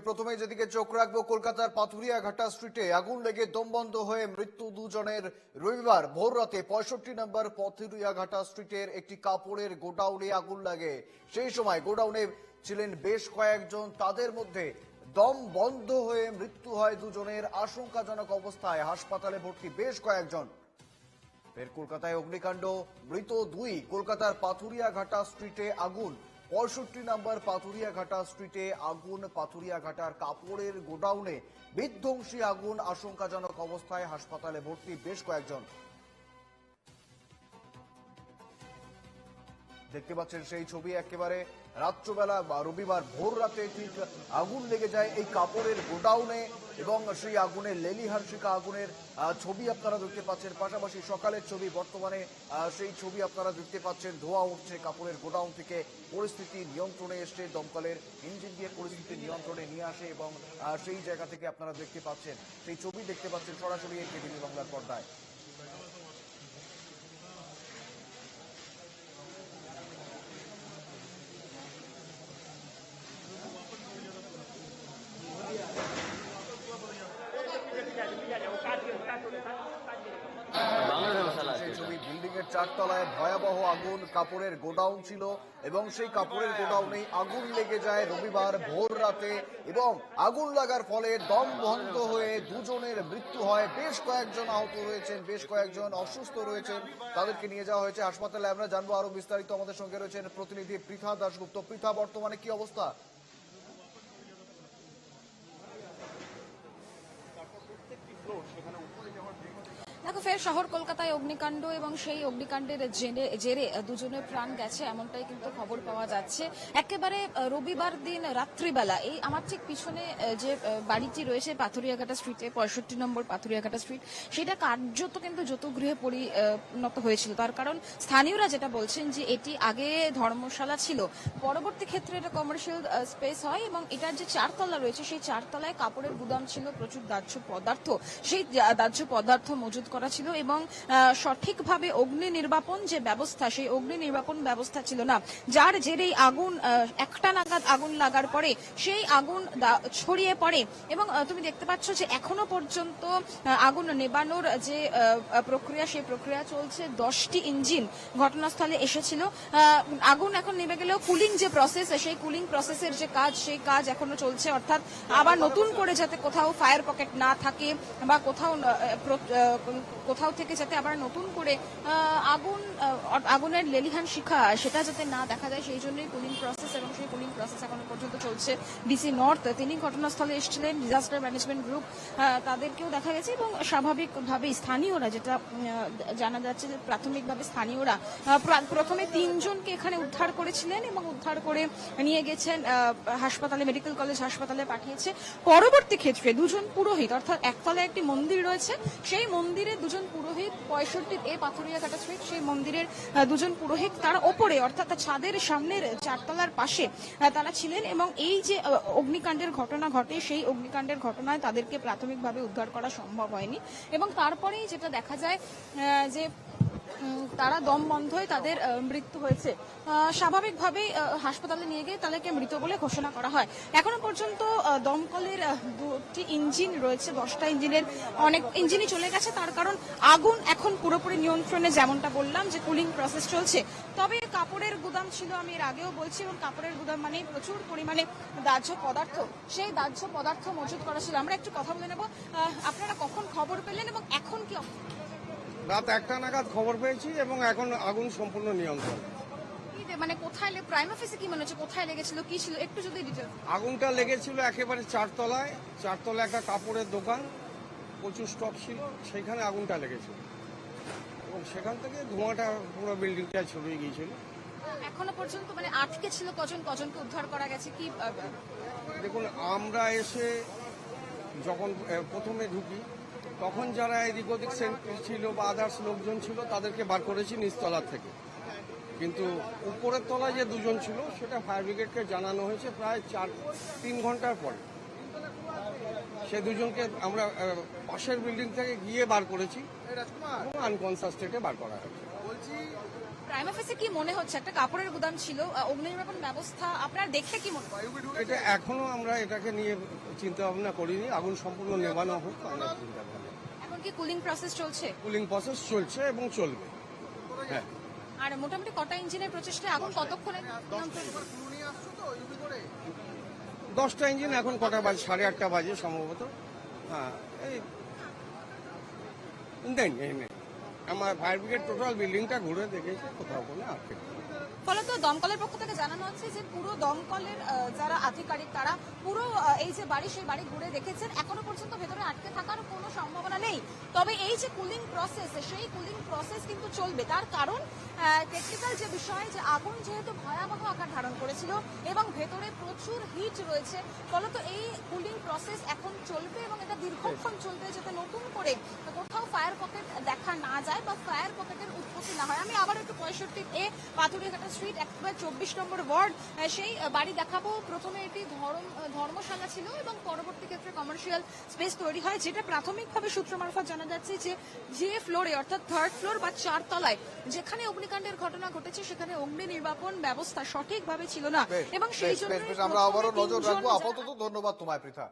প্রথমে যেদিকে চোখ রাখবো, কলকাতার পাথুরিয়াঘাটা স্ট্রিটে আগুন লেগে দম বন্ধ হয়ে মৃত্যু দুজনের রবিবার ভোর রাতে 65 নম্বর পাথুরিয়াঘাটা স্ট্রিটের একটি কাপড়ের গোডাউনে আগুন লাগে। সেই সময় গোডাউনে ছিলেন বেশ কয়েকজন, তাদের মধ্যে দম বন্ধ হয়ে মৃত্যু হয় দুজনের। আশঙ্কাজনক অবস্থায় হাসপাতালে ভর্তি বেশ কয়েকজন। ফের কলকাতায় অগ্নিকাণ্ড, মৃত দুই। কলকাতার পাথুরিয়াঘাটা স্ট্রিটে আগুন, 65 নম্বর পাথুরিয়াঘাটা স্ট্রিটে আগুন। পাথুরিয়াঘাটার কাপড়ের গোডাউনে বিধ্বংসী আগুন, আশঙ্কাজনক অবস্থায় হাসপাতালে ভর্তি বেশ কয়েকজন। দেখতে পাচ্ছেন সেই ছবি, একেবারে রাত্রবেলা বা রবিবার ভোর রাতে ঠিক আগুন লেগে যায় এই কাপড়ের গোডাউনে এবং সেই আগুনে লেলিহান শিখা আগুনের ছবি আপনারা দেখতে পাচ্ছেন। পাশাপাশি সকালের ছবি, বর্তমানে সেই ছবি আপনারা দেখতে পাচ্ছেন। ধোঁয়া উঠছে কাপড়ের গোডাউন থেকে। পরিস্থিতি নিয়ন্ত্রণে এসছে, দমকলের ইঞ্জিন দিয়ে পরিস্থিতি নিয়ন্ত্রণে নিয়ে আসে এবং সেই জায়গা থেকে আপনারা দেখতে পাচ্ছেন, সেই ছবি দেখতে পাচ্ছেন সরাসরি এই কেটিভি বাংলার পর্দায়। সেই ছবি, বিল্ডিং এর চারতলায় ভয়াবহ আগুন, কাপড়ের গোডাউন ছিল এবং সেই কাপড়ের গোডাউনেই আগুন লেগে যায় রবিবার ভোর রাতে এবং আগুন লাগার ফলে দম বন্ধ হয়ে দুজনের মৃত্যু হয়। বেশ কয়েকজন আহত হয়েছেন, বেশ কয়েকজন অসুস্থ রয়েছেন, তাদেরকে নিয়ে যাওয়া হয়েছে হাসপাতালে। আমরা জানবো আরো বিস্তারিত, আমাদের সঙ্গে রয়েছেন প্রতিনিধি পৃথা দাশগুপ্ত। পৃথা, বর্তমানে কি অবস্থা? দেখো, ফের শহর কলকাতায় অগ্নিকাণ্ড এবং সেই অগ্নিকাণ্ডের জেরে দুজনের প্রাণ গেছে, এমনটাই কিন্তু খবর পাওয়া যাচ্ছে। একেবারে রবিবার দিন রাত্রিবেলা এই আমার ঠিক পিছনে যে বাড়িটি রয়েছে পাথুরিয়াঘাটা স্ট্রিটে, 65 নম্বর পাথুরিয়াঘাটা স্ট্রিট, সেটা কার্যত কিন্তু যৌতুগৃহে পরিণত হয়েছিল। তার কারণ স্থানীয়রা যেটা বলছেন যে এটি আগে ধর্মশালা ছিল, পরবর্তী ক্ষেত্রে এটা কমার্শিয়াল স্পেস হয় এবং এটার যে চারতলা রয়েছে সেই চারতলায় কাপড়ের গুদাম ছিল, প্রচুর দাহ্য পদার্থ, সেই দাহ্য পদার্থ মজুত করা ছিল এবং সঠিকভাবে অগ্নি নির্বাপন যে ব্যবস্থা, সেই অগ্নি নির্বাপন ব্যবস্থা ছিল না, যার জেরেই আগুন একটা নাগাদ আগুন লাগার পরে সেই আগুন ছড়িয়ে পড়ে এবং তুমি দেখতে পাচ্ছ যে এখনো পর্যন্ত আগুন নেবানোর যে প্রক্রিয়া, সেই প্রক্রিয়া চলছে। 10টি ইঞ্জিন ঘটনাস্থলে এসেছিল। আগুন এখন নেমে গেলেও কুলিং যে প্রসেস, সেই কুলিং প্রসেসের যে কাজ, সেই কাজ এখনো চলছে। অর্থাৎ আবার নতুন করে যাতে কোথাও ফায়ার পকেট না থাকে বা কোথাও থেকে যাতে আবার নতুন করে আগুনের লেলিহান শিখা সেটা যাতে না দেখা যায়, সেই জন্যই কুলিং প্রসেস, এবং সেই কুলিং প্রসেস এখনো পর্যন্ত চলছে। ডিসি নর্থ তিনি ঘটনাস্থলে এসেছিলেন, ডিজাস্টার ম্যানেজমেন্ট গ্রুপ তাদেরকেও দেখা গেছে এবং স্বাভাবিকভাবে স্থানীয়রা, যেটা জানা যাচ্ছে যে প্রাথমিকভাবে স্থানীয়রা প্রথমে 3 জনকে এখানে উদ্ধার করেছিলেন এবং উদ্ধার করে নিয়ে গেছেন হাসপাতালে, মেডিকেল কলেজ হাসপাতালে পাঠিয়েছে। পরবর্তী ক্ষেত্রে 2 জন পুরোহিত, অর্থাৎ একতলায় একটি মন্দির রয়েছে, সেই মন্দিরে 2 জন পুরোহিত, 65 পাথুরিয়াঘাটা স্ট্রিট, সেই মন্দিরের 2 জন পুরোহিত তারা ওপরে, অর্থাৎ ছাদের সামনের চারতলার পাশে তারা ছিলেন এবং এই যে অগ্নিকাণ্ডের ঘটনা ঘটে, সেই অগ্নিকাণ্ডের ঘটনায় তাদেরকে প্রাথমিকভাবে উদ্ধার করা সম্ভব হয়নি এবং তারপরেই যেটা দেখা যায় যে তারা দম বন্ধ হয়ে তাদের মৃত্যু হয়েছে। স্বাভাবিকভাবে হাসপাতালে নিয়ে গিয়ে তাদেরকে মৃত বলে ঘোষণা করা হয়। এখনো পর্যন্ত দমকলের 2টি ইঞ্জিন রয়েছে, 10টা ইঞ্জিনের অনেক ইঞ্জিনই চলে গেছে। তার কারণ আগুন এখন পুরোপুরি নিয়ন্ত্রণে, যেমনটা বললাম যে কুলিং প্রসেস চলছে। তবে কাপড়ের গুদাম ছিল, আমি এর আগেও বলছি, এবং কাপড়ের গুদাম মানে প্রচুর পরিমাণে দাহ্য পদার্থ, সেই দাহ্য পদার্থ মজুত করা ছিল। আমরা একটু কথা বলে নেব। আপনারা কখন খবর পেলেন এবং এখন কি? রাত 1টা নাগাদ খবর পেয়েছি এবং এখন আগুন সম্পূর্ণ নিয়ন্ত্রণ। মানে কোথায় প্রাইম অফিসে কি মনে হচ্ছে, কোথায় লেগেছিল, কি ছিল, একটু যদি ডিটেইলস। আগুনটা লেগেছিল একেবারে চারতলায় একটা কাপড়ের দোকান, প্রচুর স্টক ছিল, সেখানে আগুনটা লেগেছিল এবং সেখান থেকে ধোঁয়াটা পুরো বিল্ডিংটা ছড়িয়ে গিয়েছিল। এখনো পর্যন্ত মানে আটকে ছিল কজনকে উদ্ধার করা গেছে কি? দেখুন, আমরা এসে যখন প্রথমে ঢুকি তখন যারা এদিক ওদিক সেন্ট্রি ছিল বা আদার্স লোকজন ছিল তাদেরকে বার করেছি নিচতলার থেকে, কিন্তু উপরের তলায় যে 2 জন ছিল সেটা ফায়ার ব্রিগেডকে জানানো হয়েছে প্রায় 3 ঘন্টার পরে। সে 2 জনকে আমরা পাশের বিল্ডিং থেকে গিয়ে বার করেছি এবং আনকনসাস স্টেটে বার করা হয়েছে। প্রাইম অফিসে কি মনে হচ্ছে একটা কাপড়ের গুদাম ছিল, অগ্নি নির্বাপন ব্যবস্থা আপনার দেখে কি মনে হয়? এটা এখনো আমরা এটাকে নিয়ে চিন্তা ভাবনা করিনি, আগুন সম্পূর্ণ নেভানো হোক আমরা চিন্তা ভাবনা। এখন কি কুলিং প্রসেস চলছে? কুলিং প্রসেস চলছে এবং চলবে। হ্যাঁ, আর মোটামুটি কটা ইঞ্জিনের প্রচেষ্টায় আগুন কতক্ষণে নিয়ন্ত্রণ? 10টা ইঞ্জিন, এখন কটা বাজে? 8:30 বাজে সম্ভবত। হ্যাঁ, এই নেই আমার ফায়ার ব্রিগেড টোটাল বিল্ডিংটা ঘুরে দেখেছে, কোথাও কোনো আটকে নেই। ফলত দমকলের পক্ষ থেকে জানানো হচ্ছে যে পুরো দমকলের যারা আধিকারিক তারা পুরো এই যে বাড়ি সেই বাড়ি ঘুরে দেখেছেন, এখনো পর্যন্ত ভেতরে আটকে থাকার কোনো সম্ভাবনা নেই। তবে এই যে কুলিং প্রসেস, সেই কুলিং প্রসেস কিন্তু চলবে। তার কারণ টেকনিক্যাল যে বিষয়, যে আগুন যেহেতু ভয়াবহ আকার ধারণ করেছিল এবং ভেতরে প্রচুর হিট রয়েছে, ফলত এই কুলিং প্রসেস এখন চলবে এবং এটা দীর্ঘক্ষণ চলবে, যাতে নতুন করে কোথাও ফায়ার পকেট দেখা না যায় বা ফায়ার পকেটের উৎপত্তি না হয়। আমি আবার একটু 65A পাথুরিয়াঘাটা স্ট্রিট 124 নম্বর ওয়ার্ড সেই বাড়ি দেখাবো। প্রথমে এটি ধর্মশালা ছিল এবং পরবর্তী ক্ষেত্রে কমার্শিয়াল স্পেস তৈরি হয়, যেটা প্রাথমিকভাবে সূত্র মারফত জানা যাচ্ছে যে ফ্লোরে অর্থাৎ 3rd ফ্লোর বা 4 তলায় যেখানে অগ্নিকাণ্ডের ঘটনা ঘটেছে সেখানে অগ্নি নির্বাপন ব্যবস্থা সঠিকভাবে ছিল না এবং সেই জন্য আমরা আবারও নজর রাখবো। আপাতত ধন্যবাদ তোমায় পৃথা।